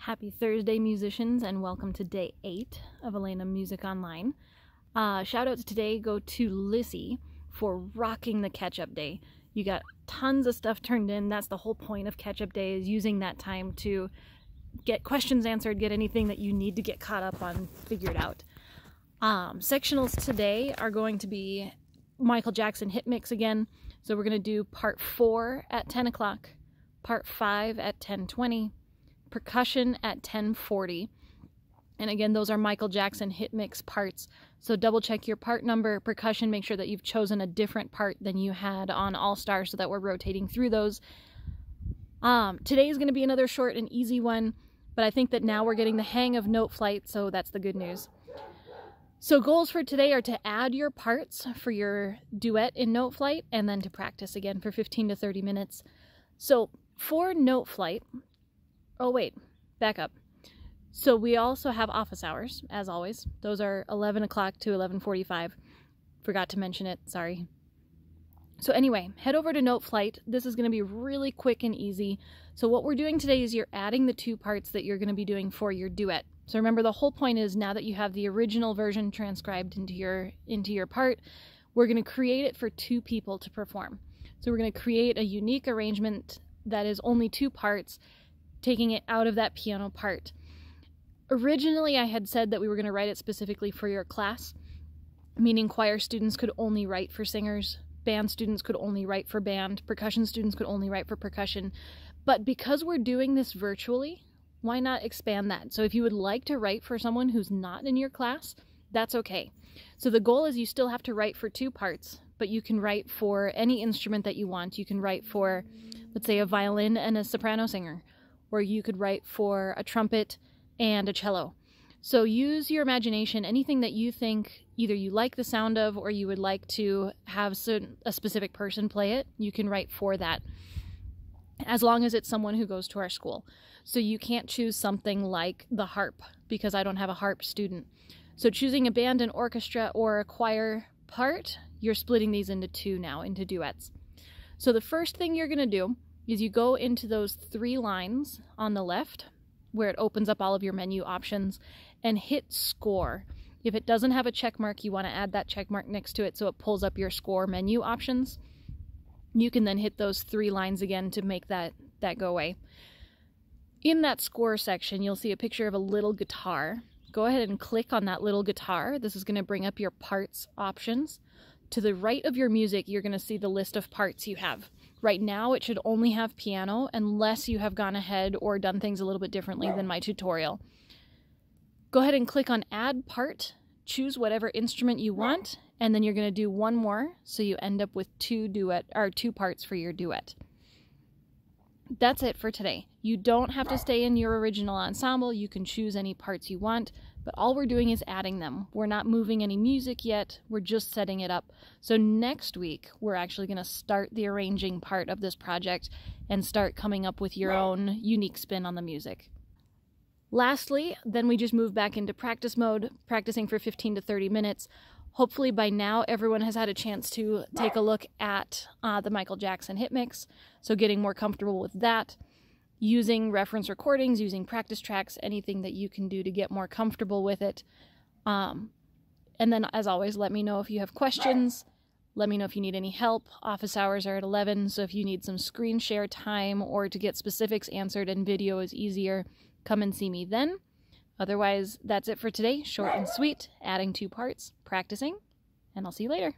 Happy Thursday, musicians, and welcome to day 8 of Elenum Music Online. Shoutouts today go to Lissy for rocking the catch-up day. You got tons of stuff turned in. That's the whole point of catch-up day, is using that time to get questions answered, get anything that you need to get caught up on figured out. Sectionals today are going to be Michael Jackson hit mix again. So we're going to do part 4 at 10 o'clock, part 5 at 10:20, percussion at 10:40. And again, those are Michael Jackson hit mix parts. So double check your part number. Percussion, make sure that you've chosen a different part than you had on All Star so that we're rotating through those. Today is going to be another short and easy one, but I think that now we're getting the hang of Noteflight, so that's the good news. So goals for today are to add your parts for your duet in Noteflight and then to practice again for 15 to 30 minutes. So for Noteflight, oh wait, back up. So we also have office hours, as always. Those are 11 o'clock to 11:45. Forgot to mention it, sorry. So anyway, head over to Noteflight. This is going to be really quick and easy. So what we're doing today is you're adding the 2 parts that you're going to be doing for your duet. So remember, the whole point is now that you have the original version transcribed into your part, we're going to create it for 2 people to perform. So we're going to create a unique arrangement that is only 2 parts, taking it out of that piano part. Originally, I had said that we were going to write it specifically for your class, meaning choir students could only write for singers, band students could only write for band, percussion students could only write for percussion. But because we're doing this virtually, why not expand that? So if you would like to write for someone who's not in your class, that's okay. So the goal is you still have to write for 2 parts, but you can write for any instrument that you want. You can write for, let's say, a violin and a soprano singer, or you could write for a trumpet and a cello. So use your imagination. Anything that you think either you like the sound of or you would like to have a specific person play it, you can write for that, as long as it's someone who goes to our school. So you can't choose something like the harp, because I don't have a harp student. So choosing a band, an orchestra, or a choir part, you're splitting these into 2 now, into duets. So the first thing you're going to do is you go into those 3 lines on the left, where it opens up all of your menu options, and hit score. If it doesn't have a check mark, you want to add that check mark next to it so it pulls up your score menu options. You can then hit those 3 lines again to make that go away. In that score section, you'll see a picture of a little guitar. Go ahead and click on that little guitar. This is going to bring up your parts options. To the right of your music, you're going to see the list of parts you have. Right now, it should only have piano, unless you have gone ahead or done things a little bit differently than my tutorial. Go ahead and click on Add Part, choose whatever instrument you want, and then you're going to do 1 more, so you end up with 2 parts for your duet. That's it for today. You don't have to stay in your original ensemble. You can choose any parts you want, but all we're doing is adding them. We're not moving any music yet. We're just setting it up. So next week, we're actually going to start the arranging part of this project and start coming up with your own unique spin on the music. Lastly, then we just move back into practice mode, practicing for 15 to 30 minutes. Hopefully by now everyone has had a chance to take a look at the Michael Jackson hit mix, so getting more comfortable with that, using reference recordings, using practice tracks, anything that you can do to get more comfortable with it. And then, as always, let me know if you have questions. Let me know if you need any help. Office hours are at 11, so if you need some screen share time or to get specifics answered and video is easier, come and see me then. Otherwise, that's it for today. Short and sweet, adding 2 parts, practicing, and I'll see you later.